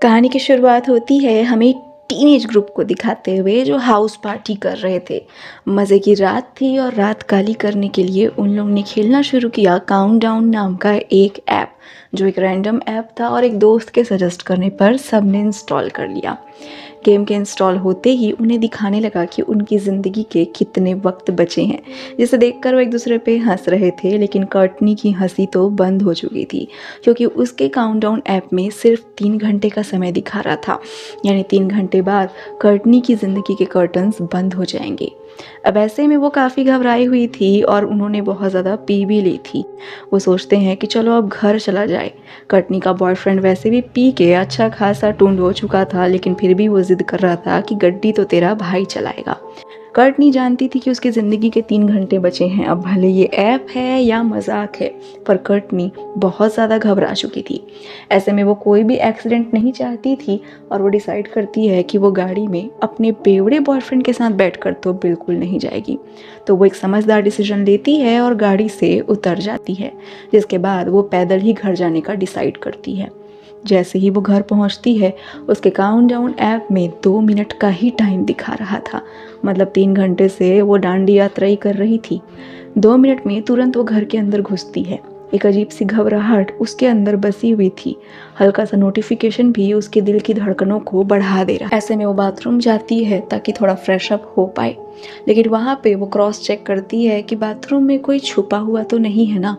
कहानी की शुरुआत होती है हमें टीनेज ग्रुप को दिखाते हुए जो हाउस पार्टी कर रहे थे। मज़े की रात थी और रात काली करने के लिए उन लोगों ने खेलना शुरू किया काउंटडाउन नाम का एक ऐप, जो एक रैंडम ऐप था और एक दोस्त के सजेस्ट करने पर सबने इंस्टॉल कर लिया। गेम के इंस्टॉल होते ही उन्हें दिखाने लगा कि उनकी ज़िंदगी के कितने वक्त बचे हैं, जिसे देखकर वो एक दूसरे पे हंस रहे थे। लेकिन कर्टनी की हंसी तो बंद हो चुकी थी, क्योंकि उसके काउंटडाउन ऐप में सिर्फ 3 घंटे का समय दिखा रहा था। यानी 3 घंटे बाद कर्टनी की ज़िंदगी के कर्टन्स बंद हो जाएंगे। अब ऐसे में वो काफ़ी घबराई हुई थी और उन्होंने बहुत ज़्यादा पी भी ली थी। वो सोचते हैं कि चलो अब घर चला जाए। कर्टनी का बॉयफ्रेंड वैसे भी पी के अच्छा खासा टुंड हो चुका था, लेकिन फिर भी वो ज़िद कर रहा था कि गड्डी तो तेरा भाई चलाएगा। कर्टनी जानती थी कि उसकी ज़िंदगी के 3 घंटे बचे हैं। अब भले ये ऐप है या मजाक है, पर कर्टनी बहुत ज़्यादा घबरा चुकी थी। ऐसे में वो कोई भी एक्सीडेंट नहीं चाहती थी और वो डिसाइड करती है कि वो गाड़ी में अपने बेवड़े बॉयफ्रेंड के साथ बैठकर तो बिल्कुल नहीं जाएगी। तो वो एक समझदार डिसीजन लेती है और गाड़ी से उतर जाती है, जिसके बाद वो पैदल ही घर जाने का डिसाइड करती है। जैसे ही वो घर पहुंचती है, उसके काउंटडाउन ऐप में 2 मिनट का ही टाइम दिखा रहा था। मतलब 3 घंटे से वो डांडी यात्रा ही कर रही थी। 2 मिनट में तुरंत वो घर के अंदर घुसती है। एक अजीब सी घबराहट उसके अंदर बसी हुई थी। हल्का सा नोटिफिकेशन भी उसके दिल की धड़कनों को बढ़ा दे रहा। ऐसे में वो बाथरूम जाती है ताकि थोड़ा फ्रेश अप हो पाए, लेकिन वहाँ पे वो क्रॉस चेक करती है कि बाथरूम में कोई छुपा हुआ तो नहीं है ना।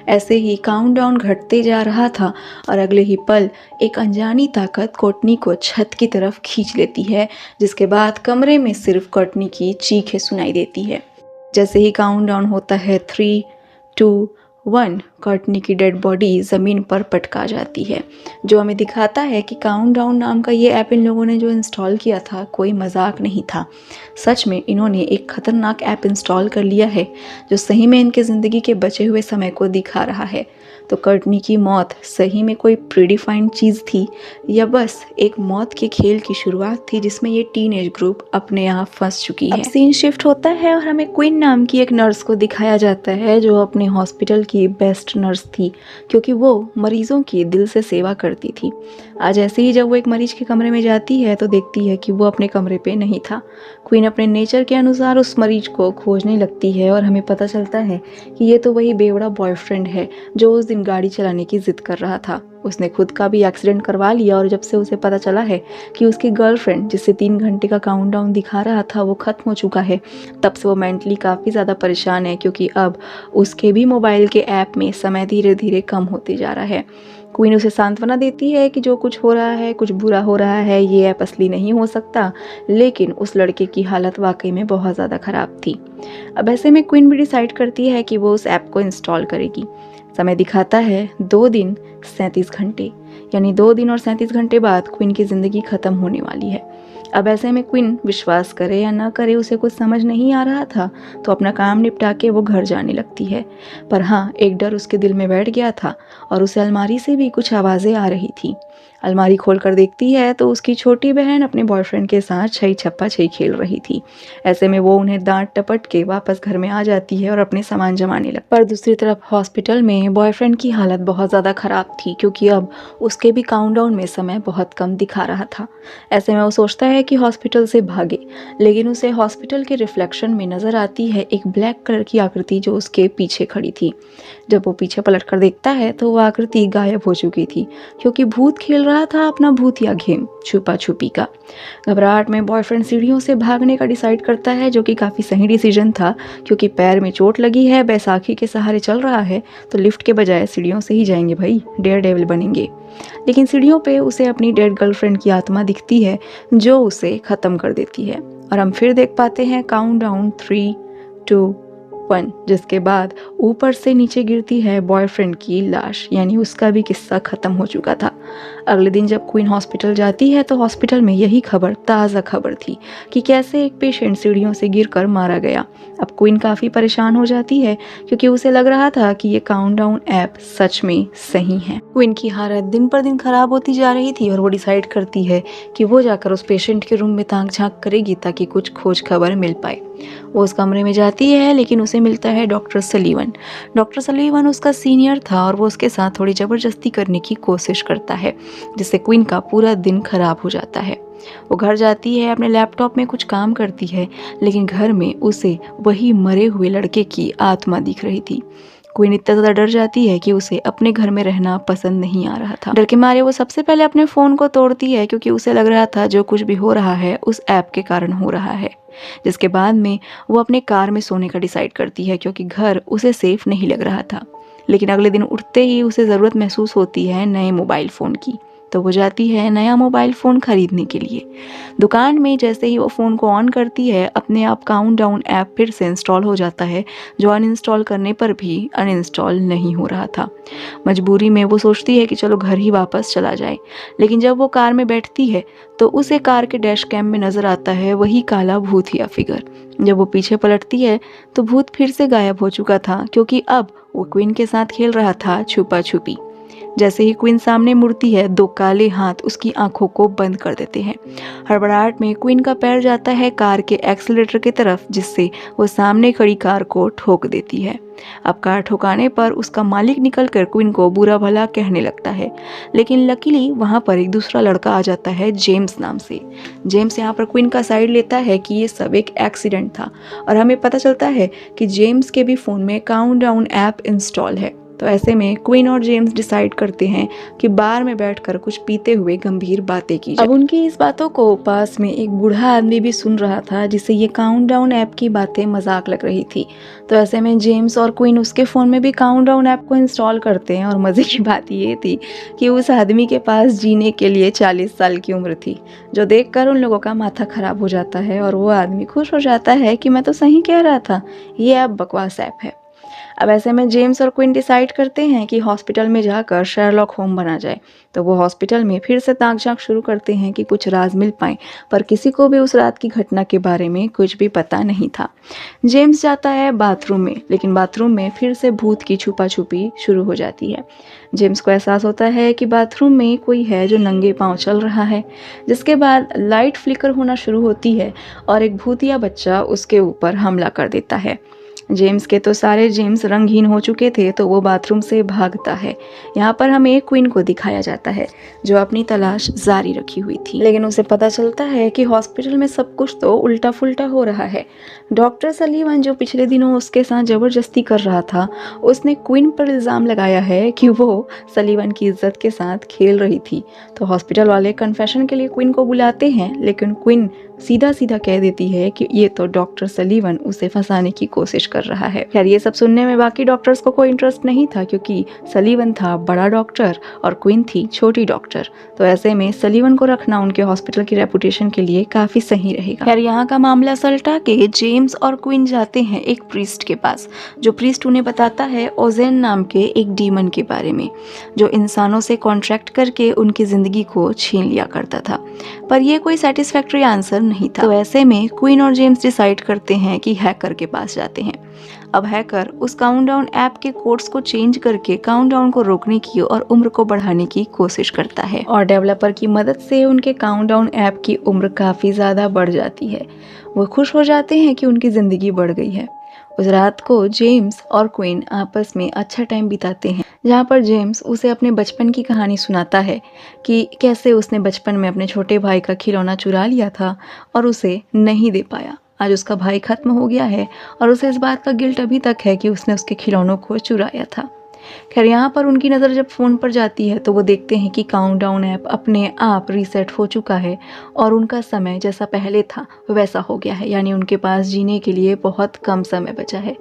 ऐसे ही काउंटडाउन घटते जा रहा था और अगले ही पल एक अनजानी ताकत कोटनी को छत की तरफ खींच लेती है, जिसके बाद कमरे में सिर्फ कोटनी की चीखें सुनाई देती है। जैसे ही काउंटडाउन होता है 3, 2, 1, कर्टनी की डेड बॉडी ज़मीन पर पटका जाती है, जो हमें दिखाता है कि काउंटडाउन नाम का ये ऐप इन लोगों ने जो इंस्टॉल किया था कोई मजाक नहीं था। सच में इन्होंने एक खतरनाक ऐप इंस्टॉल कर लिया है, जो सही में इनके ज़िंदगी के बचे हुए समय को दिखा रहा है। तो कर्टनी की मौत सही में कोई प्रीडिफाइंड चीज़ थी या बस एक मौत के खेल की शुरुआत थी, जिसमें ये टीनेज ग्रुप अपने यहाँ फंस चुकी है। अब सीन शिफ्ट होता है और हमें क्वीन नाम की एक नर्स को दिखाया जाता है, जो अपने हॉस्पिटल की बेस्ट नर्स थी, क्योंकि वो मरीजों की दिल से सेवा करती थी। आज ऐसे ही जब वो एक मरीज के कमरे में जाती है तो देखती है कि वो अपने कमरे पे नहीं था। क्वीन अपने नेचर के अनुसार उस मरीज को खोजने लगती है और हमें पता चलता है कि ये तो वही बेवड़ा बॉयफ्रेंड है जो उस दिन गाड़ी चलाने की जिद कर रहा था। उसने खुद का भी एक्सीडेंट करवा लिया और जब से उसे पता चला है कि उसकी गर्लफ्रेंड, जिससे 3 घंटे का काउंटडाउन दिखा रहा था, वो ख़त्म हो चुका है, तब से वो मेंटली काफ़ी ज़्यादा परेशान है, क्योंकि अब उसके भी मोबाइल के ऐप में समय धीरे धीरे कम होते जा रहा है। क्वीन उसे सांत्वना देती है कि जो कुछ हो रहा है, कुछ बुरा हो रहा है, ये ऐप असली नहीं हो सकता, लेकिन उस लड़के की हालत वाकई में बहुत ज़्यादा ख़राब थी। अब ऐसे में क्वीन भी डिसाइड करती है कि वो उस ऐप को इंस्टॉल करेगी। समय दिखाता है 2 दिन 37 घंटे, यानी 2 दिन और 37 घंटे बाद क्वीन की ज़िंदगी ख़त्म होने वाली है। अब ऐसे में क्वीन विश्वास करे या ना करे, उसे कुछ समझ नहीं आ रहा था, तो अपना काम निपटा के वो घर जाने लगती है। पर हाँ, एक डर उसके दिल में बैठ गया था और उसे अलमारी से भी कुछ आवाज़ें आ रही थी। अलमारी खोल कर देखती है तो उसकी छोटी बहन अपने बॉयफ्रेंड के साथ छई छप्पा छई खेल रही थी। ऐसे में वो उन्हें डांट टपट के वापस घर में आ जाती है और अपने सामान जमाने लग। पर दूसरी तरफ हॉस्पिटल में बॉयफ्रेंड की हालत बहुत ज़्यादा ख़राब थी, क्योंकि अब उसके भी काउंटडाउन में समय बहुत कम दिखा रहा था। ऐसे में वो सोचता है कि हॉस्पिटल से भागे, लेकिन उसे हॉस्पिटल के रिफ्लेक्शन में नज़र आती है एक ब्लैक कलर की आकृति जो उसके पीछे खड़ी थी। जब वो पीछे पलट कर देखता है तो वो आकृति गायब हो चुकी थी, क्योंकि भूत खेल रहा था अपना भूतिया गेम छुपा छुपी का। घबराहट में बॉयफ्रेंड सीढ़ियों से भागने का डिसाइड करता है, जो कि काफ़ी सही डिसीजन था, क्योंकि पैर में चोट लगी है, बैसाखी के सहारे चल रहा है, तो लिफ्ट के बजाय सीढ़ियों से ही जाएंगे भाई, डेयर डेविल बनेंगे। लेकिन सीढ़ियों पे उसे अपनी डेड गर्लफ्रेंड की आत्मा दिखती है, जो उसे ख़त्म कर देती है। और हम फिर देख पाते हैं काउंटडाउन 3, 2, 1, जिसके बाद ऊपर से नीचे गिरती है बॉयफ्रेंड की लाश, यानी उसका भी किस्सा ख़त्म हो चुका था। अगले दिन जब क्वीन हॉस्पिटल जाती है तो हॉस्पिटल में यही खबर ताज़ा खबर थी कि कैसे एक पेशेंट सीढ़ियों से गिरकर मारा गया। अब क्वीन काफ़ी परेशान हो जाती है, क्योंकि उसे लग रहा था कि ये काउंटडाउन ऐप सच में सही है। क्वीन की हालत दिन पर दिन खराब होती जा रही थी और वो डिसाइड करती है कि वो जाकर उस पेशेंट के रूम में ताक झांक करेगी ताकि कुछ खोज खबर मिल पाए। वो उस कमरे में जाती है, लेकिन उसे उसे मिलता है डॉक्टर सलीवन। डॉक्टर सलीवन उसका सीनियर था और वो उसके साथ थोड़ी ज़बरदस्ती करने की कोशिश करता है, जिससे क्वीन का पूरा दिन खराब हो जाता है। वो घर जाती है, अपने लैपटॉप में कुछ काम करती है, लेकिन घर में उसे वही मरे हुए लड़के की आत्मा दिख रही थी। क्वीन इतना ज़्यादा डर जाती है कि उसे अपने घर में रहना पसंद नहीं आ रहा था। डर के मारे वो सबसे पहले अपने फ़ोन को तोड़ती है, क्योंकि उसे लग रहा था जो कुछ भी हो रहा है उस ऐप के कारण हो रहा है। जिसके बाद में वो अपने कार में सोने का डिसाइड करती है, क्योंकि घर उसे सेफ नहीं लग रहा था। लेकिन अगले दिन उठते ही उसे ज़रूरत महसूस होती है नए मोबाइल फ़ोन की, तो वो जाती है नया मोबाइल फ़ोन खरीदने के लिए। दुकान में जैसे ही वो फ़ोन को ऑन करती है, अपने आप काउंटडाउन ऐप फिर से इंस्टॉल हो जाता है, जो अनइंस्टॉल करने पर भी अनइंस्टॉल नहीं हो रहा था। मजबूरी में वो सोचती है कि चलो घर ही वापस चला जाए, लेकिन जब वो कार में बैठती है तो उसे कार के डैश कैम में नज़र आता है वही काला भूतिया फिगर। जब वो पीछे पलटती है तो भूत फिर से गायब हो चुका था, क्योंकि अब वो क्वीन के साथ खेल रहा था छुपा छुपी। जैसे ही क्वीन सामने मुड़ती है, दो काले हाथ उसकी आंखों को बंद कर देते हैं। हड़बड़ाहट में क्वीन का पैर जाता है कार के एक्सीलरेटर की तरफ, जिससे वो सामने खड़ी कार को ठोक देती है। अब कार ठोकाने पर उसका मालिक निकलकर क्वीन को बुरा भला कहने लगता है, लेकिन लकीली वहाँ पर एक दूसरा लड़का आ जाता है जेम्स नाम से। जेम्स यहाँ पर क्वीन का साइड लेता है कि ये सब एक एक्सीडेंट था, और हमें पता चलता है कि जेम्स के भी फ़ोन में काउंटडाउन ऐप इंस्टॉल है। तो ऐसे में क्वीन और जेम्स डिसाइड करते हैं कि बार में बैठकर कुछ पीते हुए गंभीर बातें की जाए। अब उनकी इस बातों को पास में एक बूढ़ा आदमी भी सुन रहा था, जिसे ये काउंटडाउन ऐप की बातें मजाक लग रही थी। तो ऐसे में जेम्स और क्वीन उसके फ़ोन में भी काउंटडाउन ऐप को इंस्टॉल करते हैं, और मज़े की बात ये थी कि उस आदमी के पास जीने के लिए 40 साल की उम्र थी, जो देखकर उन लोगों का माथा ख़राब हो जाता है, और वो आदमी खुश हो जाता है कि मैं तो सही कह रहा था, ये ऐप बकवास ऐप है। अब ऐसे में जेम्स और क्वीन डिसाइड करते हैं कि हॉस्पिटल में जाकर शेरलॉक होम बना जाए। तो वो हॉस्पिटल में फिर से ताक झांक शुरू करते हैं कि कुछ राज मिल पाए, पर किसी को भी उस रात की घटना के बारे में कुछ भी पता नहीं था। जेम्स जाता है बाथरूम में, लेकिन बाथरूम में फिर से भूत की छुपा छुपी शुरू हो जाती है। जेम्स को एहसास होता है कि बाथरूम में कोई है जो नंगे पांव चल रहा है, जिसके बाद लाइट फ्लिकर होना शुरू होती है और एक भूतिया बच्चा उसके ऊपर हमला कर देता है। जेम्स के तो सारे जेम्स रंगहीन हो चुके थे, तो वो बाथरूम से भागता है। यहाँ पर हमें क्वीन को दिखाया जाता है, जो अपनी तलाश जारी रखी हुई थी, लेकिन उसे पता चलता है कि हॉस्पिटल में सब कुछ तो उल्टा फुल्टा हो रहा है। डॉक्टर सलीवन, जो पिछले दिनों उसके साथ ज़बरदस्ती कर रहा था, उसने क्वीन पर इल्ज़ाम लगाया है कि वो सलीवन की इज्जत के साथ खेल रही थी। तो हॉस्पिटल वाले कन्फेशन के लिए क्वीन को बुलाते हैं, लेकिन क्वीन सीधा सीधा कह देती है कि ये तो डॉक्टर सलीवन उसे फंसाने की कोशिश कर रहा है। खैर, ये सब सुनने में बाकी डॉक्टर्स को कोई इंटरेस्ट नहीं था, क्योंकि सलीवन था बड़ा डॉक्टर और क्वीन थी छोटी डॉक्टर। तो ऐसे में सलीवन को रखना उनके हॉस्पिटल की रेपुटेशन के लिए काफी सही रहेगा। खैर, यहाँ का मामला सलटा के जेम्स और क्वीन जाते हैं एक प्रीस्ट के पास, जो प्रीस्ट उन्हें बताता है ओजेन नाम के एक डीमन के बारे में, जो इंसानों से कॉन्ट्रैक्ट करके उनकी जिंदगी को छीन लिया करता था। पर यह कोई सेटिस्फैक्टरी आंसर नहीं था। तो ऐसे में क्वीन और जेम्स डिसाइड करते हैं कि हैकर के पास जाते हैं। अब हैकर उस काउंटडाउन ऐप के कोड्स को चेंज करके काउंटडाउन को रोकने की और उम्र को बढ़ाने की कोशिश करता है, और डेवलपर की मदद से उनके काउंटडाउन ऐप की उम्र काफ़ी ज़्यादा बढ़ जाती है। वो खुश हो जाते हैं कि उनकी ज़िंदगी बढ़ गई है। उस रात को जेम्स और क्वीन आपस में अच्छा टाइम बिताते हैं, जहाँ पर जेम्स उसे अपने बचपन की कहानी सुनाता है कि कैसे उसने बचपन में अपने छोटे भाई का खिलौना चुरा लिया था और उसे नहीं दे पाया। आज उसका भाई खत्म हो गया है और उसे इस बात का गिल्ट अभी तक है कि उसने उसके खिलौनों को चुराया था। खैर, यहाँ पर उनकी नज़र जब फ़ोन पर जाती है तो वो देखते हैं कि काउंटडाउन ऐप अपने आप रीसेट हो चुका है और उनका समय जैसा पहले था वैसा हो गया है, यानी उनके पास जीने के लिए बहुत कम समय बचा है।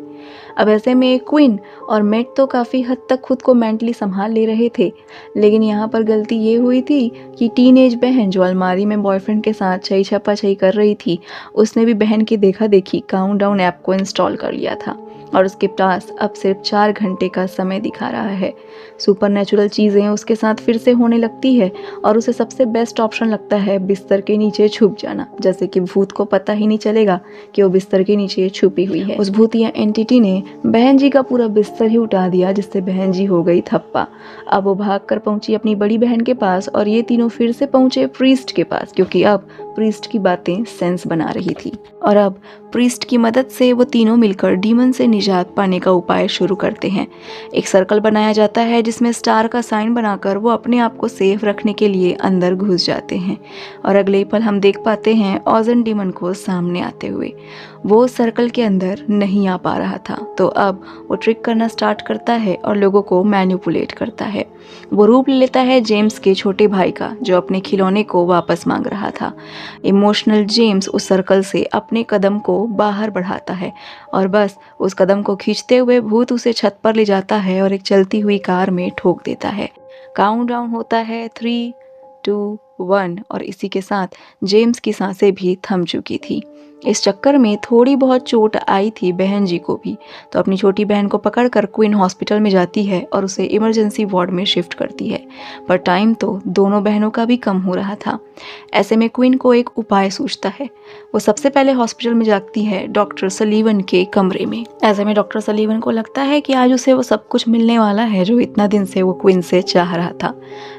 अब ऐसे में क्वीन और मेट तो काफ़ी हद तक खुद को मेंटली संभाल ले रहे थे, लेकिन यहाँ पर गलती ये हुई थी कि टीनेज बहन जो अलमारी में बॉयफ्रेंड के साथ छई छपा छई कर रही थी, उसने भी बहन की देखा देखी काउंटडाउन ऐप को इंस्टॉल कर लिया था और उसके पास अब सिर्फ 4 घंटे का समय दिखा रहा है। सुपरनैचुरल चीज़ें उसके साथ फिर से होने लगती है और उसे सबसे बेस्ट ऑप्शन लगता है बिस्तर के नीचे छुप जाना, जैसे कि भूत को पता ही नहीं चलेगा कि वो बिस्तर के नीचे छुपी हुई है। उस भूतिया एंटिटी ने बहन जी का पूरा बिस्तर ही उठा दिया, जिससे बहन जी हो गई थप्पा। अब वो भाग कर पहुंची अपनी बड़ी बहन के पास और ये तीनों फिर से पहुंचे प्रीस्ट के पास, क्योंकि अब प्रीस्ट की बातें सेंस बना रही थी और अब प्रीस्ट की मदद से वो तीनों मिलकर डीमन से निजात पाने का उपाय शुरू करते हैं। एक सर्कल बनाया जाता है जिसमें स्टार का साइन बनाकर वो अपने आप को सेफ रखने के लिए अंदर घुस जाते हैं और अगले ही पल हम देख पाते हैं ओजन डीमन को सामने आते हुए। वो सर्कल के अंदर नहीं आ पा रहा था, तो अब वो ट्रिक करना स्टार्ट करता है और लोगों को मैनिपुलेट करता है। वो रूप ले लेता है जेम्स के छोटे भाई का, जो अपने खिलौने को वापस मांग रहा था। इमोशनल जेम्स उस सर्कल से अपने कदम को बाहर बढ़ाता है और बस उस कदम को खींचते हुए भूत उसे छत पर ले जाता है और एक चलती हुई कार में ठोक देता है। काउंटडाउन होता है 3, 2, 1 और इसी के साथ जेम्स की सांसें भी थम चुकी थी। इस चक्कर में थोड़ी बहुत चोट आई थी बहन जी को भी, तो अपनी छोटी बहन को पकड़कर क्वीन हॉस्पिटल में जाती है और उसे इमरजेंसी वार्ड में शिफ्ट करती है। पर टाइम तो दोनों बहनों का भी कम हो रहा था। ऐसे में क्वीन को एक उपाय सूझता है। वो सबसे पहले हॉस्पिटल में जाती है डॉक्टर सलीवन के कमरे में। ऐसे में डॉक्टर सलीवन को लगता है कि आज उसे वो सब कुछ मिलने वाला है जो इतना दिन से वो क्वीन से चाह रहा था।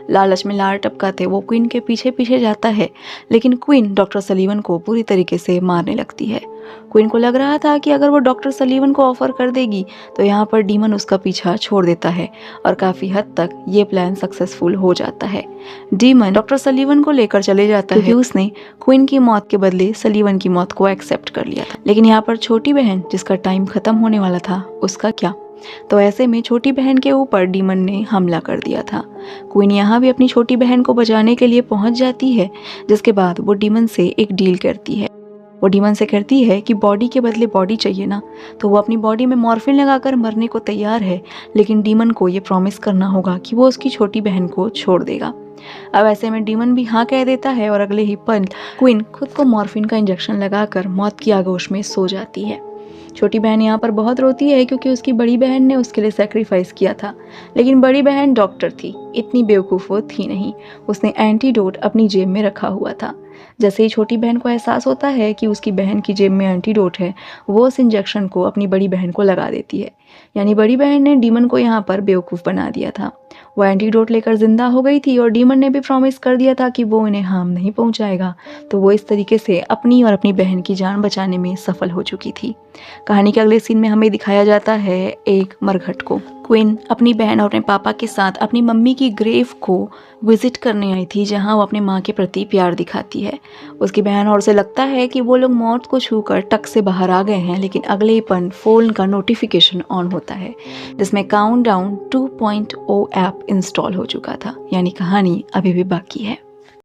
लालच में लार टपकाते वो क्वीन के पीछे पीछे जाता है, लेकिन क्वीन डॉक्टर सलीवन को पूरी तरीके से मारने लगती है। क्वीन को लग रहा था कि अगर वो डॉक्टर सलीवन को ऑफर कर देगी तो यहाँ पर डीमन उसका पीछा छोड़ देता है और काफी हद तक ये प्लान सक्सेसफुल हो जाता है। डीमन डॉक्टर सलीवन को लेकर चले जाता है क्योंकि उसने क्वीन की मौत के बदले सलीवन की मौत को एक्सेप्ट कर लिया था। लेकिन यहाँ पर छोटी बहन, जिसका टाइम खत्म होने वाला था, उसका क्या? तो ऐसे में छोटी बहन के ऊपर डीमन ने हमला कर दिया था। क्वीन यहाँ भी अपनी छोटी बहन को बचाने के लिए पहुंच जाती है, जिसके बाद वो डीमन से एक डील करती है। वो डीमन से कहती है कि बॉडी के बदले बॉडी चाहिए ना, तो वो अपनी बॉडी में मॉर्फिन लगाकर मरने को तैयार है, लेकिन डीमन को ये प्रॉमिस करना होगा कि वो उसकी छोटी बहन को छोड़ देगा। अब ऐसे में डीमन भी हाँ कह देता है और अगले ही पल क्वीन खुद को मॉर्फिन का इंजेक्शन लगाकर मौत की आगोश में सो जाती है। छोटी बहन यहाँ पर बहुत रोती है क्योंकि उसकी बड़ी बहन ने उसके लिए सेक्रीफाइस किया था, लेकिन बड़ी बहन डॉक्टर थी, इतनी बेवकूफ़ वो थी नहीं। उसने एंटीडोट अपनी जेब में रखा हुआ था। जैसे ही छोटी बहन को एहसास होता है कि उसकी बहन की जेब में एंटीडोट है, वो उस इंजेक्शन को अपनी बड़ी बहन को लगा देती है। यानी बड़ी बहन ने डीमन को यहाँ पर बेवकूफ़ बना दिया था। वो एंटीडोट लेकर जिंदा हो गई थी और डीमन ने भी प्रॉमिस कर दिया था कि वो इन्हें हार्म नहीं पहुंचाएगा, तो वो इस तरीके से अपनी और अपनी बहन की जान बचाने में सफल हो चुकी थी। कहानी के अगले सीन में हमें दिखाया जाता है एक मरघट को। क्वीन अपनी बहन और अपने पापा के साथ अपनी मम्मी की ग्रेव को विजिट करने आई थी, जहां वो अपने माँ के प्रति प्यार दिखाती है। उसकी बहन और उसे लगता है कि वो लोग मौत को छूकर टक से बाहर आ गए हैं, लेकिन अगले ही पल फोन का नोटिफिकेशन ऑन होता है जिसमें काउंटडाउन 2.0 ऐप इंस्टॉल हो चुका था। यानी कहानी अभी भी बाकी है।